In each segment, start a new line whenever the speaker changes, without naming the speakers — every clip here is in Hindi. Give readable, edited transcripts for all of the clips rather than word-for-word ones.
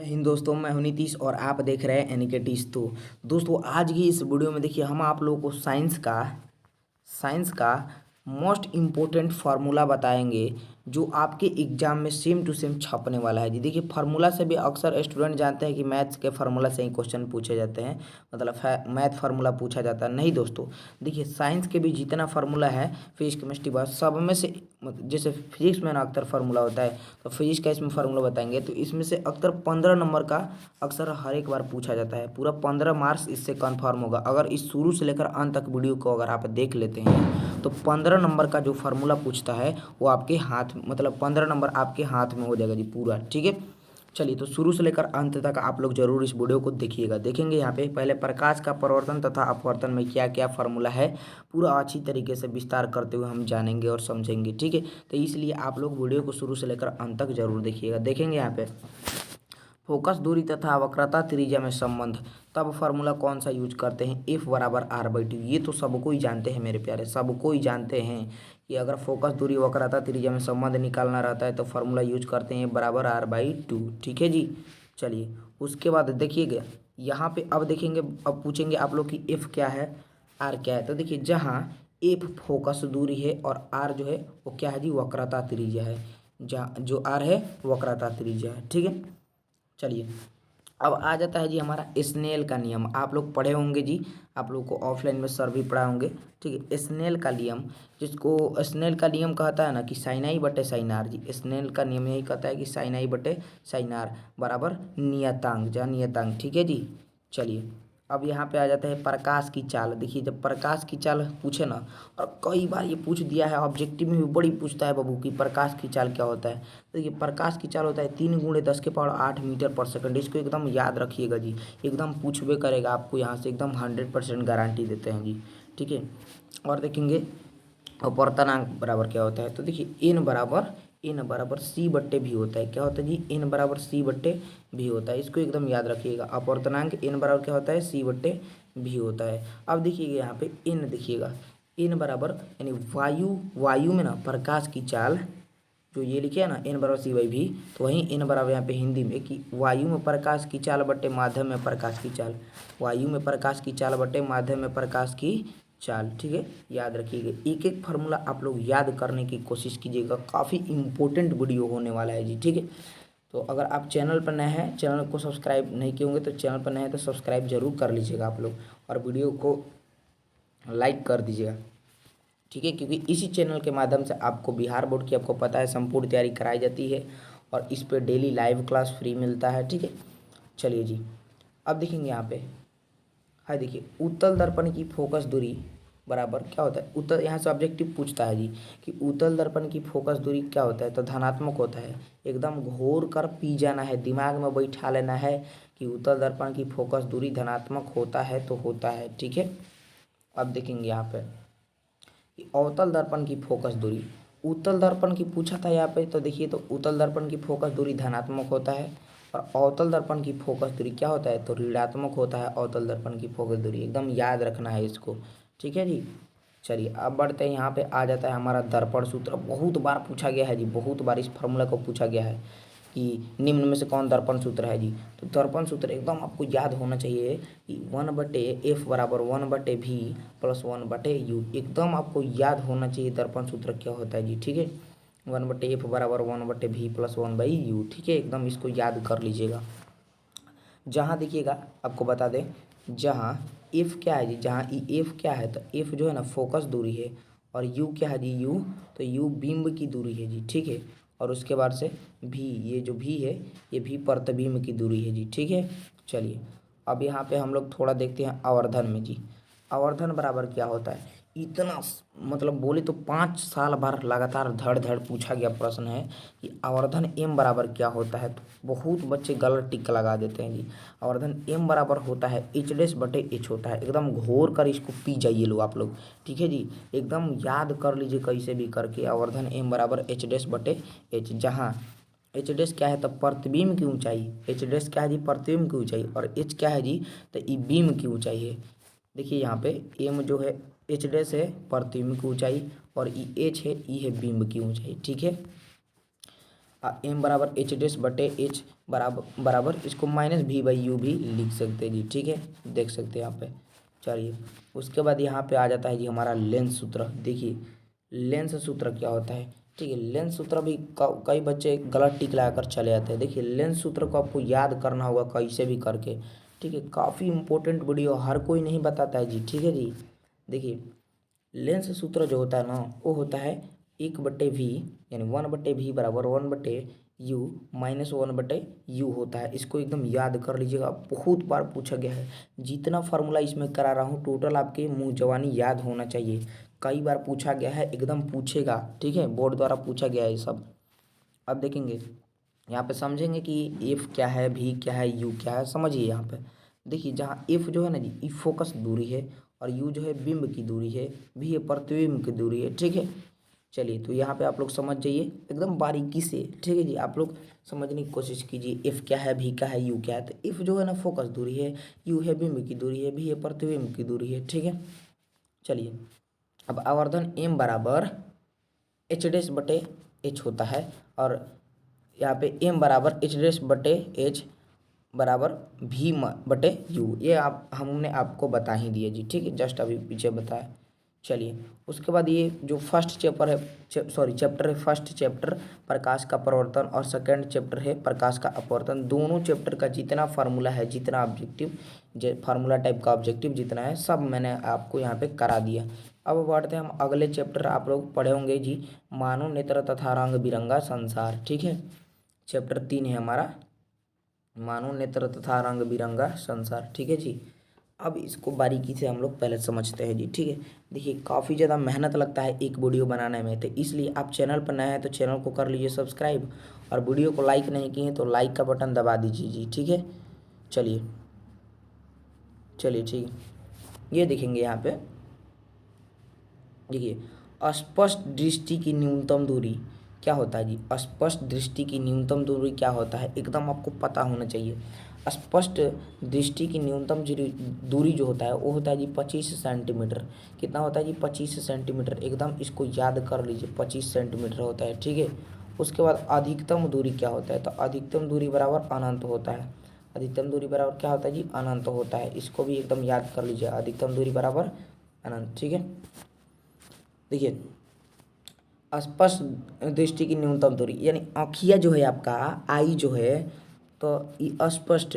हिंद दोस्तों, मैं हूं नीतीश और आप देख रहे हैं एनिकेटीज। तो दोस्तों, आज की इस वीडियो में देखिए हम आप लोगों को साइंस का मोस्ट इम्पोर्टेंट फार्मूला बताएंगे जो आपके एग्जाम में सेम टू सेम छपने वाला है जी। देखिए, फार्मूला से भी अक्सर स्टूडेंट जानते हैं कि मैथ्स के फार्मूला से ही क्वेश्चन पूछे जाते हैं, मतलब मैथ फार्मूला पूछा जाता है। नहीं दोस्तों, देखिए साइंस के भी जितना फार्मूला है, फिजिक्स केमिस्ट्री बात सब में से, जैसे फिजिक्स में ना अक्सर फार्मूला होता है, तो फिजिक्स का इसमें फार्मूला बताएंगे। तो इसमें से अक्सर 15 नंबर का अक्सर हर एक बार पूछा जाता है। पूरा 15 मार्क्स इससे कन्फर्म होगा। अगर इस शुरू से लेकर अंत तक वीडियो को अगर आप देख लेते हैं तो 15 नंबर का जो फार्मूला पूछता है वो आपके हाथ, मतलब 15 नंबर आपके हाथ में हो जाएगा जी पूरा। ठीक है, चलिए तो शुरू से लेकर अंत तक आप लोग जरूर इस वीडियो को देखिएगा। देखेंगे यहाँ पे पहले प्रकाश का परावर्तन तथा अपवर्तन में क्या क्या फार्मूला है, पूरा अच्छी तरीके से विस्तार करते हुए हम जानेंगे और समझेंगे। ठीक है, तो इसलिए आप लोग वीडियो को शुरू से लेकर अंत तक जरूर देखिएगा। देखेंगे यहाँ पे फोकस दूरी तथा वक्रता त्रिज्या में संबंध, तब फार्मूला कौन सा यूज करते हैं, एफ बराबर आर बाई टू। ये तो सबको ही जानते हैं मेरे प्यारे, सबको ही जानते हैं कि अगर फोकस दूरी वक्रता त्रिज्या में संबंध निकालना रहता है तो फार्मूला यूज करते हैं बराबर आर बाई टू। ठीक है जी, चलिए उसके बाद देखिएगा यहाँ पे, अब देखेंगे, अब पूछेंगे आप लोग कि एफ क्या है, आर क्या है। तो देखिए, जहाँ एफ फोकस दूरी है और आर जो है वो क्या है जी, वक्रता त्रिज्या है। जहाँ जो आर है वक्रता त्रिज्या है। ठीक है, चलिए अब आ जाता है जी हमारा स्नेल का नियम। आप लोग पढ़े होंगे जी, आप लोग को ऑफलाइन में सर भी पढ़ा होंगे। ठीक है, स्नेल का नियम, जिसको स्नेल का नियम कहता है ना कि साइन आई बटे साइन आर जी। स्नेल का नियम यही कहता है कि साइन आई बटे साइन आर बराबर नियतांक, जहाँ नियतांक। ठीक है जी, चलिए अब यहाँ पे आ जाता है प्रकाश की चाल। देखिए, जब प्रकाश की चाल पूछे ना, और कई बार ये पूछ दिया है, ऑब्जेक्टिव में भी बड़ी पूछता है बाबू कि प्रकाश की चाल क्या होता है। तो देखिए, प्रकाश की चाल होता है 3 × 10⁸ मीटर पर सेकंड। इसको एकदम याद रखिएगा जी, एकदम पूछबे करेगा आपको यहाँ से, एकदम 100% गारंटी देते हैं जी। ठीक है, और देखेंगे अपवर्तनांक बराबर क्या होता है। तो देखिए एन बराबर सी बट्टे भी होता है। क्या होता है जी, एन बराबर सी बट्टे भी होता है। इसको एकदम याद रखिएगा, अपवर्तनांक एन बराबर क्या होता है, सी बट्टे भी होता है। अब देखिएगा यहाँ पे एन, देखिएगा एन बराबर, यानी वायु में ना प्रकाश की चाल, जो ये लिखे है ना एन बराबर सी बाई भी, तो वहीं एन बराबर यहाँ पे हिंदी में कि वायु में प्रकाश की चाल बट्टे माध्यम में प्रकाश की चाल, वायु में प्रकाश की चाल बट्टे माध्यम में प्रकाश की चाल। ठीक है, याद रखिएगा, एक एक फार्मूला आप लोग याद करने की कोशिश कीजिएगा। काफ़ी इंपॉर्टेंट वीडियो होने वाला है जी। ठीक है, तो अगर आप चैनल पर नए हैं, चैनल को सब्सक्राइब नहीं किए होंगे तो चैनल पर नए हैं तो सब्सक्राइब जरूर कर लीजिएगा आप लोग, और वीडियो को लाइक कर दीजिएगा। ठीक है, क्योंकि इसी चैनल के माध्यम से आपको बिहार बोर्ड की, आपको पता है, संपूर्ण तैयारी कराई जाती है और इस पर डेली लाइव क्लास फ्री मिलता है। ठीक है, चलिए जी, अब देखेंगे यहाँ पे है, देखिए उत्तल दर्पण की फोकस दूरी बराबर क्या होता है। उत्तल, यहाँ से ऑब्जेक्टिव पूछता है जी कि उत्तल दर्पण की फोकस दूरी क्या होता है, तो धनात्मक होता है। एकदम घोर कर पी जाना है, दिमाग में बैठा लेना है कि उत्तल दर्पण की फोकस दूरी धनात्मक होता है तो होता है। ठीक है, अब देखेंगे यहाँ पे कि अवतल दर्पण की फोकस दूरी, उत्तल दर्पण की पूछा था यहाँ पे। तो देखिए, तो उत्तल दर्पण की फोकस दूरी धनात्मक होता है और अवतल दर्पण की फोकस दूरी क्या होता है, तो ऋणात्मक होता है। अवतल दर्पण की फोकस दूरी एकदम याद रखना है इसको। ठीक है जी, चलिए अब बढ़ते हैं, यहाँ पे आ जाता है हमारा दर्पण सूत्र। बहुत बार पूछा गया है जी, बहुत बार इस फॉर्मूला को पूछा गया है कि निम्न में से कौन दर्पण सूत्र है जी। तो दर्पण सूत्र एकदम आपको याद होना चाहिए कि 1/F बराबर 1/V प्लस 1/U। एकदम आपको याद होना चाहिए दर्पण सूत्र क्या होता है जी। ठीक है, 1/F बराबर 1/V प्लस 1/U। ठीक है, एकदम इसको याद कर लीजिएगा। जहाँ देखिएगा आपको बता दें, जहाँ एफ क्या है जी, जहाँ ई एफ क्या है, तो एफ जो है ना फोकस दूरी है, और यू क्या है जी, यू, तो यू बिंब की दूरी है जी। ठीक है, और उसके बाद से भी, ये जो भी है ये भी प्रतिबिंब की दूरी है जी। ठीक है, चलिए अब यहाँ पे हम लोग थोड़ा देखते हैं आवर्धन में जी। आवर्धन बराबर क्या होता है, इतना मतलब बोले तो 5 साल भर लगातार धड़ धड़ पूछा गया प्रश्न है कि आवर्धन एम बराबर क्या होता है। तो बहुत बच्चे गलत टिक लगा देते हैं जी। आवर्धन एम बराबर होता है H'/H होता है। एकदम घोर कर इसको पी जाइए लो आप लोग। ठीक है जी, एकदम याद कर लीजिए कैसे भी करके, आवर्धन एम बराबर H'/H। जहाँ H' क्या है, तो प्रतिबिंब की ऊंचाई, H' क्या है जी, प्रतिबिंब की ऊंचाई, और H क्या है जी, तो ई बीम की ऊंचाई है। देखिए यहाँ पे एम जो है H' है प्रतिबिंब की ऊंचाई, और ई एच है, ई है बीम की ऊंचाई। ठीक है, एम बराबर एच डैश बटे एच बराबर बराबर इसको माइनस वी बाई यू भी लिख सकते हैं जी, ठीक है, देख सकते हैं यहाँ पे। चलिए उसके बाद यहाँ पे आ जाता है जी हमारा लेंस सूत्र। देखिए लेंस सूत्र क्या होता है, ठीक है। लेंस सूत्र भी कई बच्चे गलत टिक लगाकर चले जाते हैं। देखिए लेंस सूत्र को आपको याद करना होगा कैसे भी करके, ठीक है। काफ़ी इंपॉर्टेंट वीडियो, हर कोई नहीं बताता है जी, ठीक है जी। देखिए लेंस सूत्र जो होता है ना वो होता है 1/v, यानी 1/v बराबर 1/u माइनस 1/u होता है। इसको एकदम याद कर लीजिएगा, बहुत बार पूछा गया है। जितना फार्मूला इसमें करा रहा हूँ टोटल आपके मुंह जवानी याद होना चाहिए। कई बार पूछा गया है, एकदम पूछेगा, ठीक है, बोर्ड द्वारा पूछा गया है ये सब। अब देखेंगे यहाँ पे, समझेंगे कि एफ क्या है, भी क्या है, यू क्या है। समझिए यहाँ पे देखिए, जहाँ एफ जो है ना जी, ई फोकस दूरी है, और यू जो है बिंब की दूरी है, भी है प्रतिबिंब की दूरी है, ठीक है। चलिए तो यहाँ पे आप लोग समझ जाइए एकदम बारीकी से, ठीक है जी। आप लोग समझने की कोशिश कीजिए, एफ क्या है, भी क्या है, यू क्या है। तो एफ जो है ना फोकस दूरी है, यू है बिंब की दूरी है, भी है प्रतिबिंब की दूरी है, ठीक है। चलिए अब आवर्धन एम बराबर एच डैश बटे एच होता है, और यहाँ पे एम बराबर एच डैश बटे एच बराबर भी बटे यू। ये आप हमने आपको बता ही दिया जी, ठीक है, जस्ट अभी पीछे बताया। चलिए उसके बाद ये जो फर्स्ट चैप्टर है, चैप्टर है, फर्स्ट चैप्टर प्रकाश का प्रवर्तन, और सेकंड चैप्टर है प्रकाश का अपवर्तन। दोनों चैप्टर का जितना फार्मूला है, जितना ऑब्जेक्टिव फार्मूला टाइप का ऑब्जेक्टिव जितना है, सब मैंने आपको यहाँ पे करा दिया। अब बढ़ते हैं हम अगले चैप्टर, आप लोग पढ़े होंगे जी, मानव नेत्र तथा रंग बिरंगा संसार, ठीक है। चैप्टर 3 है हमारा, मानव नेत्र तथा रंग बिरंगा संसार, ठीक है जी। अब इसको बारीकी से हम लोग पहले समझते हैं जी, ठीक है। देखिए काफ़ी ज़्यादा मेहनत लगता है एक वीडियो बनाने में, तो इसलिए आप चैनल पर नए हैं तो चैनल को कर लीजिए सब्सक्राइब, और वीडियो को लाइक नहीं किए तो लाइक का बटन दबा दीजिए जी, ठीक है। चलिए चलिए ठीक है, ये देखेंगे यहाँ पे, देखिए अस्पष्ट दृष्टि की न्यूनतम दूरी क्या होता है जी। अस्पष्ट दृष्टि की न्यूनतम दूरी क्या होता है, एकदम आपको पता होना चाहिए। स्पष्ट दृष्टि की न्यूनतम दूरी जो होता है वो होता है जी 25 सेंटीमीटर। कितना होता है जी 25 सेंटीमीटर, एकदम इसको याद कर लीजिए, 25 सेंटीमीटर होता है, ठीक है। उसके बाद अधिकतम दूरी क्या होता है, तो अधिकतम दूरी बराबर अनंत होता है। अधिकतम दूरी बराबर क्या होता है जी, अनंत होता है। इसको भी एकदम याद कर लीजिए, अधिकतम दूरी बराबर अनंत, ठीक है। देखिए स्पष्ट दृष्टि की न्यूनतम दूरी, यानी आँखिया जो है आपका, आई जो है, तो ये अस्पष्ट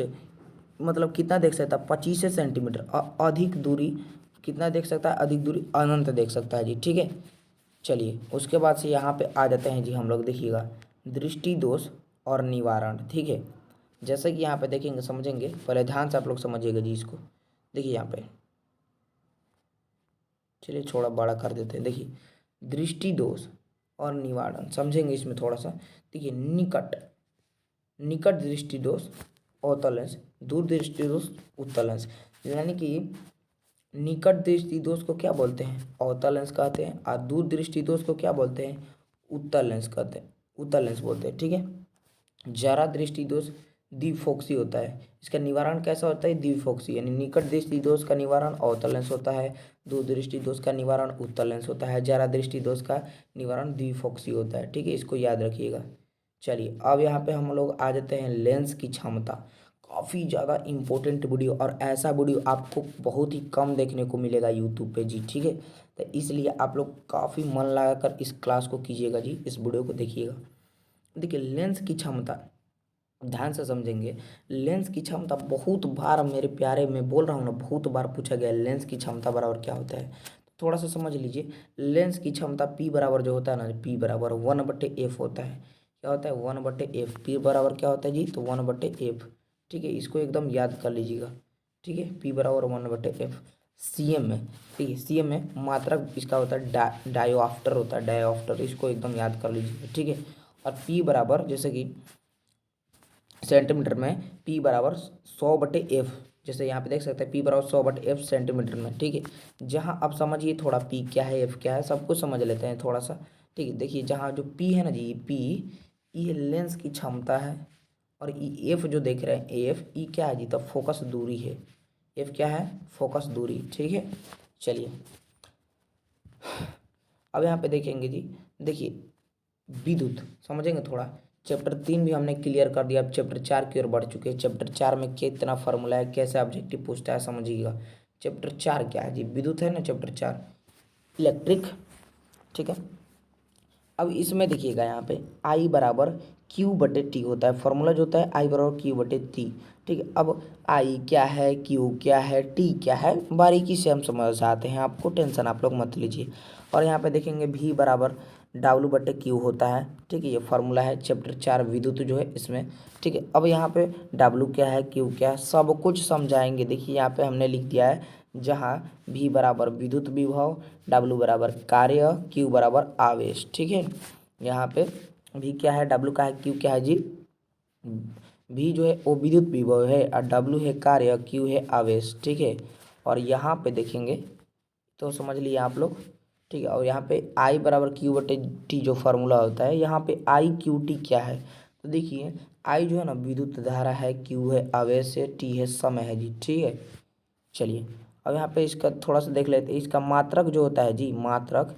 मतलब कितना देख सकता है, 25 सेंटीमीटर। अधिक दूरी कितना देख सकता है, अधिक दूरी अनंत देख सकता है जी, ठीक है। चलिए उसके बाद से यहाँ पे आ जाते हैं जी हम लोग, देखिएगा दृष्टि दोष और निवारण, ठीक है। जैसे कि यहाँ पे देखेंगे, समझेंगे, पहले ध्यान से आप लोग समझिएगा जी इसको। देखिए यहाँ पे, चलिए थोड़ा बड़ा कर देते हैं। देखिए दृष्टि दोष और निवारण समझेंगे इसमें थोड़ा सा। देखिए निकट निकट दृष्टि दोष अवतल लेंस, दूर दृष्टि दोष उत्तल लेंस। यानी कि निकट दृष्टि दोष को क्या बोलते हैं, अवतल लेंस कहते हैं, और दूर दृष्टि दोष को क्या बोलते हैं, उत्तल लेंस कहते हैं, उत्तल लेंस बोलते हैं, ठीक है। जरा दृष्टि दोष द्विफोक्सी होता है। इसका निवारण कैसा होता है, द्विफोक्सी, यानी निकट दृष्टि दोष का निवारण अवतल लेंस होता है, दूर दृष्टि दोष का निवारण उत्तल लेंस होता है, जरा दृष्टि दोष का निवारण द्विफोक्सी होता है, ठीक है, इसको याद रखिएगा। चलिए अब यहाँ पे हम लोग आ जाते हैं लेंस की क्षमता। काफ़ी ज़्यादा इम्पोर्टेंट वीडियो, और ऐसा वीडियो आपको बहुत ही कम देखने को मिलेगा यूट्यूब पे जी, ठीक है। तो इसलिए आप लोग काफ़ी मन लगाकर इस क्लास को कीजिएगा जी, इस वीडियो को देखिएगा। देखिए लेंस की क्षमता ध्यान से समझेंगे। लेंस की क्षमता बहुत बार, मेरे प्यारे, मैं बोल रहा हूँ ना, बहुत बार पूछा गया है लेंस की क्षमता बराबर क्या होता है। तो थोड़ा सा समझ लीजिए, लेंस की क्षमता पी बराबर जो होता है ना, पी बराबर 1/f होता है। क्या होता है, 1/f। पी बराबर क्या होता है जी, तो 1/f, ठीक है। इसको एकदम याद कर लीजिएगा, ठीक है, पी बराबर 1/f। सीएम में, ठीक है, सीएम में मात्रक इसका होता है डायोफ्टर होता है, डायोफ्टर, इसको एकदम याद कर लीजिएगा, ठीक है। और पी बराबर जैसे कि सेंटीमीटर में पी बराबर 100/f, जैसे यहाँ पे देख सकते हैं पी बराबर 100/f सेंटीमीटर में, ठीक है। जहाँ आप समझिए थोड़ा पी क्या है, एफ क्या है, सब कुछ समझ लेते हैं थोड़ा सा, ठीक है। देखिए जहाँ जो पी है ना जी, पी, ये लेंस की क्षमता है, और ये एफ जो देख रहे हैं, एफ, ई क्या है जी, तो फोकस दूरी है। एफ क्या है, फोकस दूरी, ठीक है। चलिए अब यहाँ पे देखेंगे जी, देखिए विद्युत समझेंगे थोड़ा, चैप्टर 3 भी हमने क्लियर कर दिया। अब चैप्टर 4 की ओर बढ़ चुके हैं। चैप्टर 4 में कितना फार्मूला है, कैसे ऑब्जेक्टिव पूछता है, समझिएगा। चैप्टर 4 क्या है जी, विद्युत है ना चैप्टर 4, इलेक्ट्रिक। ठीक है, अब इसमें देखिएगा यहाँ पे आई बराबर क्यू बटे टी होता है, फॉर्मूला जो होता है आई बराबर क्यू बटे टी। ठीक है, अब आई क्या है, क्यू क्या है, टी क्या है, बारीकी से हम समझ आते हैं, आपको टेंशन आप लोग मत लीजिए। और यहाँ पे देखेंगे भी बराबर डब्लू बटे क्यू होता है। ठीक है, ये फार्मूला है चैप्टर 4 विद्युत जो है इसमें। ठीक है, अब यहाँ पे डब्लू क्या है, क्यू क्या है, सब कुछ समझाएंगे। देखिए यहाँ पे हमने लिख दिया है, जहाँ भी बराबर विद्युत विभव, डब्लू बराबर कार्य, क्यू बराबर आवेश। ठीक है, यहाँ पे भी क्या है, डब्लू क्या है, क्यू क्या है जी, भी जो है वो विद्युत विभव है, और डब्लू है कार्य, क्यू है आवेश। ठीक है, और यहाँ पे देखेंगे तो समझ लिए आप लोग। ठीक है, और यहाँ पे आई बराबर क्यू बटे टी जो फार्मूला होता है, यहाँ पे आई क्यू टी क्या है, तो देखिए आई जो है ना विद्युत धारा है, क्यू है आवेश है, टी है समय है जी। ठीक है, चलिए अब यहाँ पे इसका थोड़ा सा देख लेते हैं। इसका मात्रक जो होता है जी, मात्रक,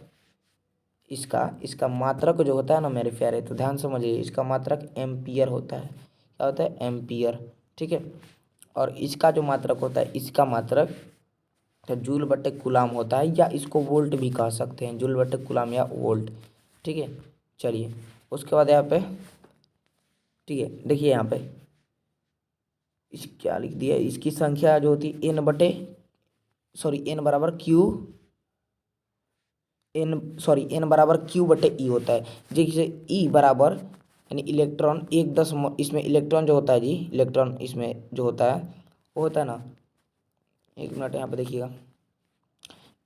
इसका इसका मात्रक जो होता है ना मेरे प्यारे, तो ध्यान समझिए, इसका मात्रक एम्पियर होता है। क्या होता है, एम्पियर। ठीक है, और इसका जो मात्रक होता है, इसका मात्रक तो जूल बटे कुलाम होता है, या इसको वोल्ट भी कह सकते हैं, जूल बटे कुलाम या वोल्ट। ठीक है, चलिए उसके बाद यहाँ पे, ठीक है देखिए यहाँ पे इस क्या लिख दिया, इसकी संख्या जो होती है एन बटे, सॉरी एन बराबर क्यू, एन बराबर क्यू बटे ई होता है। जैसे ई बराबर यानी इलेक्ट्रॉन, एक दशमलव, इसमें इलेक्ट्रॉन जो होता है जी, इलेक्ट्रॉन इसमें जो होता है वो होता है ना, एक मिनट यहाँ पे देखिएगा,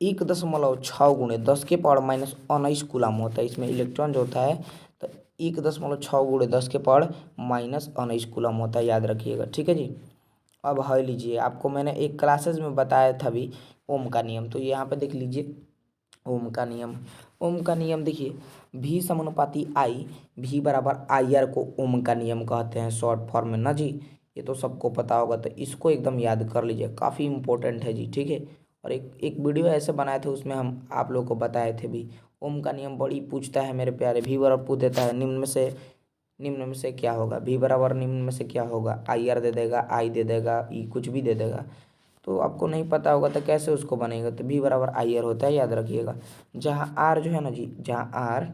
1.6 × 10 के पावर माइनस 19 कूलाम होता है। इसमें इलेक्ट्रॉन जो होता है तो 1.6 × 10 के पावर माइनस 19 कूलाम होता है, याद रखिएगा। ठीक है जी, अब है लीजिए, आपको मैंने एक क्लासेस में बताया था भी ओम का नियम, तो यहाँ पे देख लीजिए ओम का नियम। ओम का नियम देखिए, भी समानुपाती आई, भी बराबर आई आर को ओम का नियम कहते हैं शॉर्ट फॉर्म में ना जी, ये तो सबको पता होगा, तो इसको एकदम याद कर लीजिए, काफ़ी इंपॉर्टेंट है जी। ठीक है, और एक एक वीडियो ऐसे बनाए थे, उसमें हम आप लोगों को बताए थे भी, ओम का नियम बड़ी पूछता है मेरे प्यारे। भी बराबर पूछ देता है, निम्न में से क्या होगा, भी बराबर निम्न में से क्या होगा, आई आर दे देगा, आई दे देगा, ई कुछ भी दे देगा, तो आपको नहीं पता होगा तो कैसे उसको बनेगा, तो भी बराबर आई आर होता है, याद रखिएगा। जहाँ आर जो है ना जी, जहाँ आर,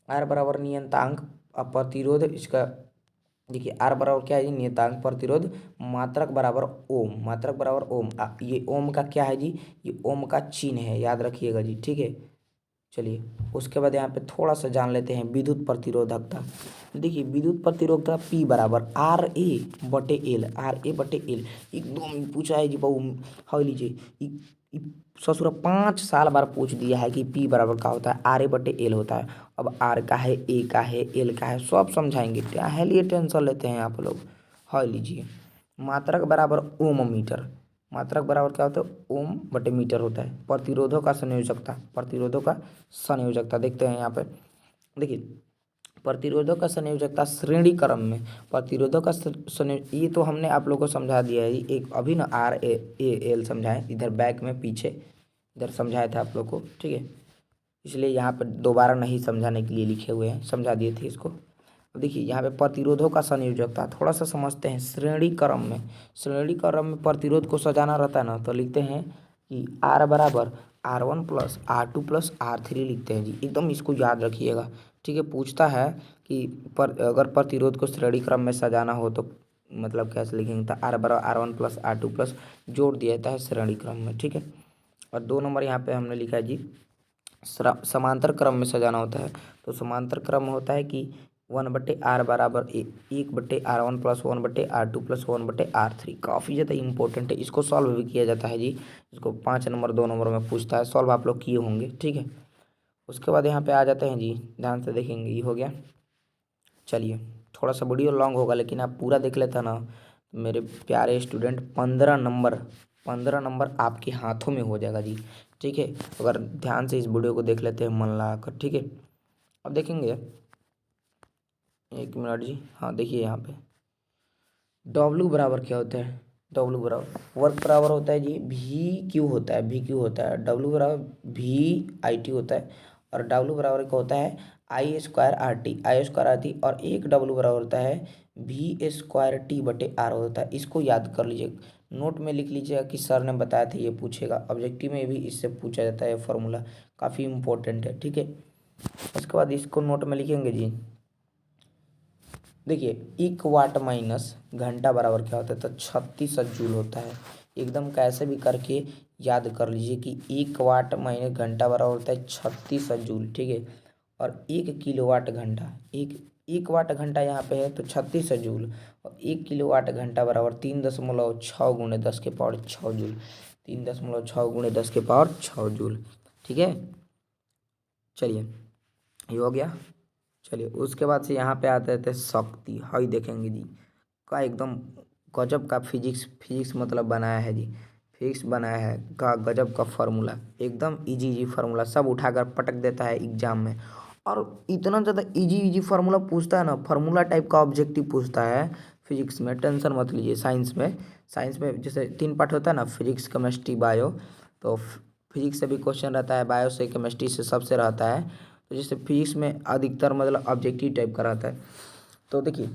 आर बराबर नियतांक प्रतिरोध, इसका देखिए आर बराबर क्या है जी, नियतांक प्रतिरोध, मात्रक बराबर ओम, मात्रक बराबर ओम, ये ओम का क्या है जी, ये ओम का चिन्ह है, याद रखिएगा जी। ठीक है, चलिए उसके बाद यहाँ पे थोड़ा सा जान लेते हैं विद्युत प्रतिरोधकता। देखिए विद्युत प्रतिरोधकता P बराबर आर ए बटे एल, आर ए बटे एल, एकदम पूछा है जी बहु, हाँ लीजिए, ससुरा 5 साल बार पूछ दिया है कि P बराबर क्या होता है, आर ए बटे एल होता है। अब आर का है, ए का है, एल का है, सब समझाएंगे, क्या है लिए टेंशन लेते हैं आप लोग। हाँ लीजिए, मात्रक बराबर ओम मीटर, मात्रक बराबर क्या होता है, ओम बटे मीटर होता है। प्रतिरोधों का संयोजकता, प्रतिरोधों का संयोजकता देखते हैं यहाँ पे, देखिए प्रतिरोधों का संयोजकता श्रेणी क्रम में, प्रतिरोधों का संयोज, ये तो हमने आप लोगों को समझा दिया है, एक अभी ना आर ए एल समझाए, इधर बैक में पीछे इधर समझाया था आप लोग को। ठीक है, इसलिए यहाँ पर दोबारा नहीं समझाने के लिए लिखे हुए हैं, समझा दिए थे इसको। अब देखिए यहाँ पे प्रतिरोधों का संयोजकता थोड़ा सा समझते हैं। श्रेणी क्रम में, श्रेणी क्रम में प्रतिरोध को सजाना रहता है ना, तो लिखते हैं कि आर बराबर R1 plus R2 plus R3 लिखते हैं जी, एकदम इसको याद रखिएगा। ठीक है, पूछता है कि अगर प्रतिरोध को श्रेणी क्रम में सजाना हो तो मतलब कैसे लिखेंगे, तो आर बराबर R1 प्लस R2 प्लस जोड़ दिया जाता है श्रेणी क्रम में। ठीक है, और 2 नंबर यहाँ पे हमने लिखा है जी, समांतर क्रम में सजाना होता है, तो समांतर क्रम होता है कि 1/r बराबर 1/r1 plus 1/r2 plus 1/r3, काफ़ी ज़्यादा इंपॉर्टेंट है, इसको सॉल्व भी किया जाता है जी। इसको 5 नंबर 2 नंबर में पूछता है, सॉल्व आप लोग किए होंगे। ठीक है, उसके बाद यहाँ पे आ जाते हैं जी, ध्यान से देखेंगे, ये हो गया। चलिए थोड़ा सा वीडियो लॉन्ग होगा, लेकिन आप पूरा देख लेता ना मेरे प्यारे स्टूडेंट, 15 नंबर, 15 नंबर आपके हाथों में हो जाएगा जी। ठीक है, अगर ध्यान से इस वीडियो को देख लेते हैं मन लगा कर। ठीक है, अब देखेंगे, एक मिनट जी, हाँ देखिए यहाँ पे डब्लू बराबर क्या होता है, डब्लू बराबर वर्क बराबर होता है जी, भी क्यू होता है, भी क्यू होता है, डब्लू बराबर भी आई टी होता है, और डब्लू बराबर क्या होता है, आई स्क्वायर आर टी, आई स्क्वायर आर टी, और एक डब्लू बराबर होता है वी स्क्वायर टी बटे आर होता है। इसको याद कर लीजिए, नोट में लिख लीजिएगा कि सर ने बताया था ये पूछेगा, ऑब्जेक्टिव में भी इससे पूछा जाता है फॉर्मूला, काफ़ी इंपॉर्टेंट है, ठीक है। उसके बाद इसको नोट में लिखेंगे जी। देखिए 1 वाट माइनस घंटा बराबर क्या होता है, तो 36 जूल होता है। एकदम कैसे भी करके याद कर लीजिए कि 1 वाट माइनस घंटा बराबर होता है 36 जूल, ठीक है। और 1 किलोवाट घंटा, एक वाट घंटा यहाँ पे है तो 36 जूल, और 1 किलोवाट घंटा बराबर 3.6 × 10⁻6 जूल, 3.6 × 10⁻6 जूल, ठीक है। चलिए ये हो गया। चलिए उसके बाद से यहाँ पे आते थे शक्ति, हाई देखेंगे जी का एकदम गजब का फिजिक्स मतलब बनाया है जी, फिजिक्स बनाया है का गजब का फार्मूला, एकदम इजी इजी फार्मूला, सब उठाकर पटक देता है एग्जाम में। और इतना ज़्यादा इजी इजी फार्मूला पूछता है ना, फार्मूला टाइप का ऑब्जेक्टिव पूछता है फिजिक्स में, टेंशन मत लीजिए। साइंस में जैसे 3 पार्ट होता है ना, फिजिक्स केमिस्ट्री बायो, तो फिजिक्स से भी क्वेश्चन रहता है, बायो से केमिस्ट्री से सबसे रहता है। तो जैसे फिजिक्स में अधिकतर मतलब ऑब्जेक्टिव टाइप का रहता है। तो देखिए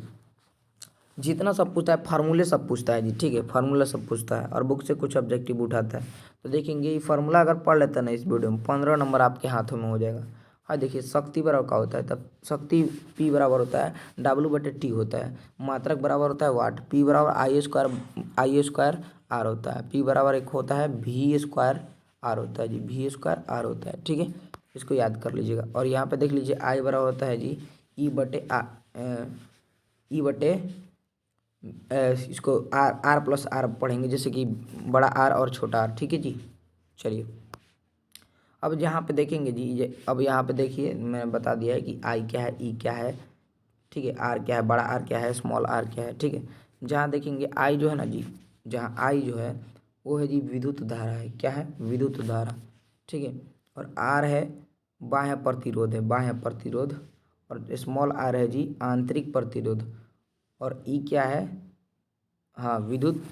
जितना सब पूछता है फार्मूले सब पूछता है जी, ठीक है, फार्मूला सब पूछता है और बुक से कुछ ऑब्जेक्टिव उठाता है। तो देखेंगे ये फार्मूला अगर पढ़ लेता है ना इस वीडियो में, 15 नंबर आपके हाथों में हो जाएगा। हाँ देखिए शक्ति बराबर क्या होता है, तब शक्ति पी बराबर होता है W/T होता है, मात्रक बराबर होता है वाट, पी बराबर आई स्क्वायर आर होता है, पी बराबर एक होता है V² R होता है जी, V² R होता है, ठीक है। इसको याद कर लीजिएगा। और यहाँ पे देख लीजिए आई बराबर होता है जी ई बटे इसको R+R पढ़ेंगे, जैसे कि बड़ा आर और छोटा आर, ठीक है जी। चलिए अब यहाँ पे देखेंगे जी, ये अब यहाँ पे देखिए मैंने बता दिया है कि आई क्या है, ई क्या है, ठीक है, आर क्या है, बड़ा आर क्या है, स्मॉल आर क्या है, ठीक है। जहाँ देखेंगे आई जो है ना जी, जहाँ आई जो है वो है जी विद्युत धारा है, क्या है, विद्युत धारा, ठीक है। और आर है बाह्य प्रतिरोध है, बाह्य प्रतिरोध, और स्मॉल आर है जी आंतरिक प्रतिरोध, और ई क्या है, हाँ विद्युत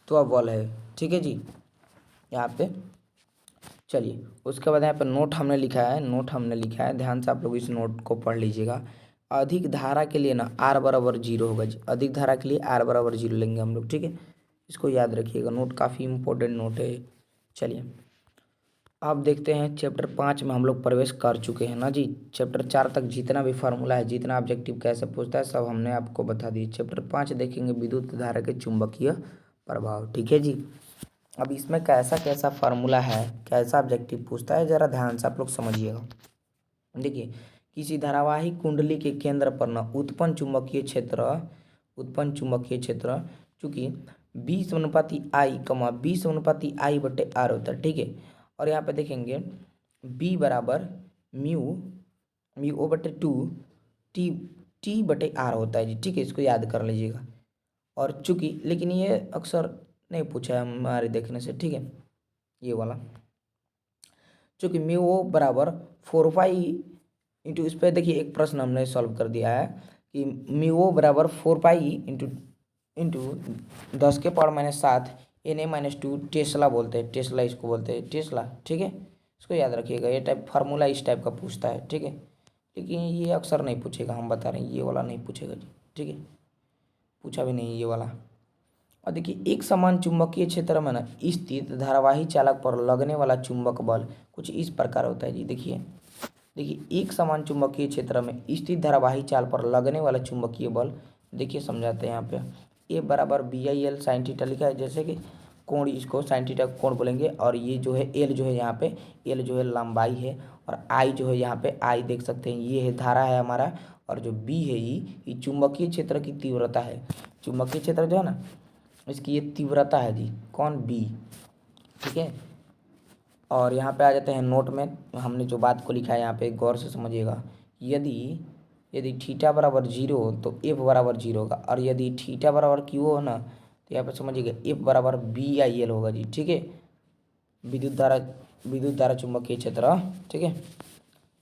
तो बल है, ठीक है जी यहाँ पे। चलिए उसके बाद यहाँ पर नोट हमने लिखा है, ध्यान से आप लोग इस नोट को पढ़ लीजिएगा। अधिक धारा के लिए ना R बराबर 0 होगा जी, अधिक धारा के लिए R बराबर 0 लेंगे हम लोग, ठीक है। इसको याद रखिएगा, नोट काफ़ी इंपॉर्टेंट नोट है। चलिए अब देखते हैं चैप्टर 5 में हम लोग प्रवेश कर चुके हैं ना जी। चैप्टर 4 तक जितना भी फार्मूला है, जितना ऑब्जेक्टिव कैसे पूछता है, सब हमने आपको बता दिए। चैप्टर 5 देखेंगे विद्युत धारा के चुंबकीय प्रभाव, ठीक है जी। अब इसमें कैसा कैसा फार्मूला है, कैसा ऑब्जेक्टिव पूछता है, ज़रा ध्यान से आप लोग समझिएगा। देखिए किसी धारावाहिक कुंडली के केंद्र पर न उत्पन्न चुंबकीय क्षेत्र चूंकि 20/I 20/I/R होता है, ठीक है। और यहाँ पे देखेंगे B बराबर म्यू/2 T/R होता है जी, ठीक है, इसको याद कर लीजिएगा। और चूंकि लेकिन ये अक्सर नहीं पूछा है हमारे देखने से, ठीक है, ये वाला चूँकि म्यू बराबर 4 पाई इंटू, इस पर देखिए एक प्रश्न हमने सॉल्व कर दिया है कि म्यू बराबर 4 पाई इंटू 10⁻⁷ Na-2 टेस्ला बोलते हैं, टेस्ला इसको बोलते हैं, टेस्ला, ठीक है। इसको याद रखिएगा, ये टाइप फार्मूला इस टाइप का पूछता है, ठीक है। लेकिन ये अक्सर नहीं पूछेगा, हम बता रहे हैं, ये वाला नहीं पूछेगा जी, ठीक है, पूछा भी नहीं ये वाला। और देखिए एक समान चुंबकीय क्षेत्र में ना स्थित धारावाही चालक पर लगने वाला चुंबक बल कुछ इस प्रकार होता है जी। देखिए एक समान चुंबकीय क्षेत्र में स्थित धारावाही चाल पर लगने वाला चुंबकीय बल, देखिए समझाते हैं यहाँ पे। ए बराबर BIL sin थीटा लिखा है, जैसे कि कोण, इसको sin थीटा कोण बोलेंगे। और ये जो है एल जो है यहाँ पे, एल जो है लंबाई है, और आई जो है यहाँ पे, आई देख सकते हैं ये है धारा है हमारा, और जो बी है ये चुंबकीय क्षेत्र की तीव्रता है। चुंबकीय क्षेत्र जो है ना इसकी ये तीव्रता है जी, कौन, बी, ठीक है। और यहाँ पे आ जाते हैं नोट में, हमने जो बात को लिखा है यहाँ पे गौर से समझिएगा। यदि यदि थीटा बराबर 0 हो तो एफ बराबर 0 होगा, और यदि थीटा बराबर क्यू हो ना तो यहाँ पे समझिएगा एफ बराबर BIL होगा जी, ठीक है। विद्युत धारा चुंबकीय क्षेत्र, ठीक है।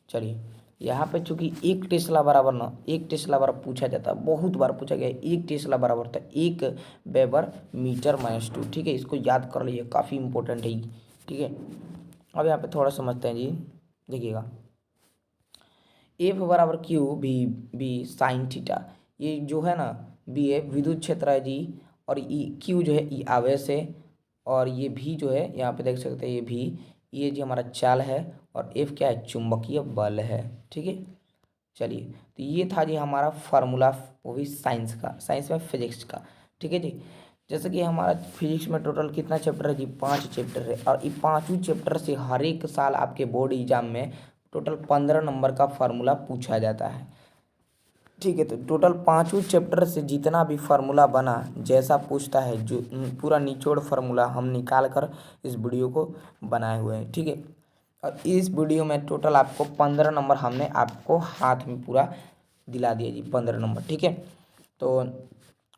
चलिए यहाँ पे चूंकि एक टेस्ला बराबर पूछा जाता है, बहुत बार पूछा गया है, एक टेस्ला बराबर होता है 1 वेबर/मीटर-2, ठीक है। इसको याद कर लीजिए, काफ़ी इंपॉर्टेंट है, ठीक है। अब यहाँ पे थोड़ा समझते हैं जी, देखिएगा एफ बराबर क्यू भी बी साइन थीटा। ये जो है ना बी एफ विद्युत क्षेत्र है जी, और ई क्यू जो है ई आवेश है, और ये भी जो है यहाँ पे देख सकते हैं ये भी, ये जी हमारा चाल है, और एफ क्या है, चुंबकीय बल है। ठीक है, चलिए तो ये था जी हमारा फार्मूला, वो भी साइंस का, साइंस में फिजिक्स का। ठीक है जी, जैसे कि हमारा फिजिक्स में टोटल कितना चैप्टर है जी, 5 चैप्टर है, और ये पाँचों चैप्टर से हर एक साल आपके बोर्ड एग्जाम में टोटल 15 नंबर का फार्मूला पूछा जाता है। ठीक है, तो टोटल पाँचों चैप्टर से जितना भी फार्मूला बना, जैसा पूछता है, जो पूरा निचोड़ फार्मूला हम निकाल कर इस वीडियो को बनाए हुए हैं। ठीक है, और इस वीडियो में टोटल आपको 15 नंबर हमने आपको हाथ में पूरा दिला दिया जी, 15 नंबर। ठीक है, तो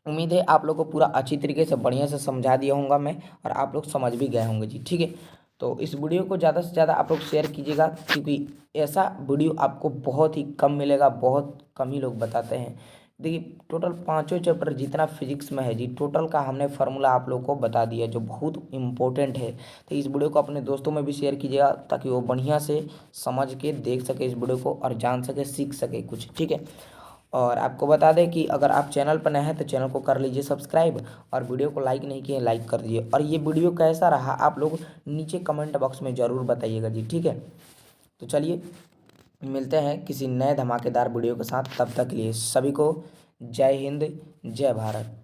उम्मीद है आप लोग को पूरा अच्छी तरीके से बढ़िया से समझा दिया होऊंगा मैं, और आप लोग समझ भी गए होंगे जी। ठीक है, तो इस वीडियो को ज़्यादा से ज़्यादा आप लोग शेयर कीजिएगा, क्योंकि ऐसा वीडियो आपको बहुत ही कम मिलेगा, बहुत कम ही लोग बताते हैं। देखिए टोटल पाँचों चैप्टर जितना फिजिक्स में है जी, टोटल का हमने फार्मूला आप लोग को बता दिया, जो बहुत इम्पोर्टेंट है। तो इस वीडियो को अपने दोस्तों में भी शेयर कीजिएगा, ताकि वो बढ़िया से समझ के देख सके इस वीडियो को, और जान सके, सीख सके कुछ। ठीक है, और आपको बता दें कि अगर आप चैनल पर नए हैं तो चैनल को कर लीजिए सब्सक्राइब, और वीडियो को लाइक नहीं किए लाइक कर दीजिए, और ये वीडियो कैसा रहा आप लोग नीचे कमेंट बॉक्स में ज़रूर बताइएगा जी। ठीक है, तो चलिए मिलते हैं किसी नए धमाकेदार वीडियो के साथ, तब तक के लिए सभी को जय हिंद, जय भारत।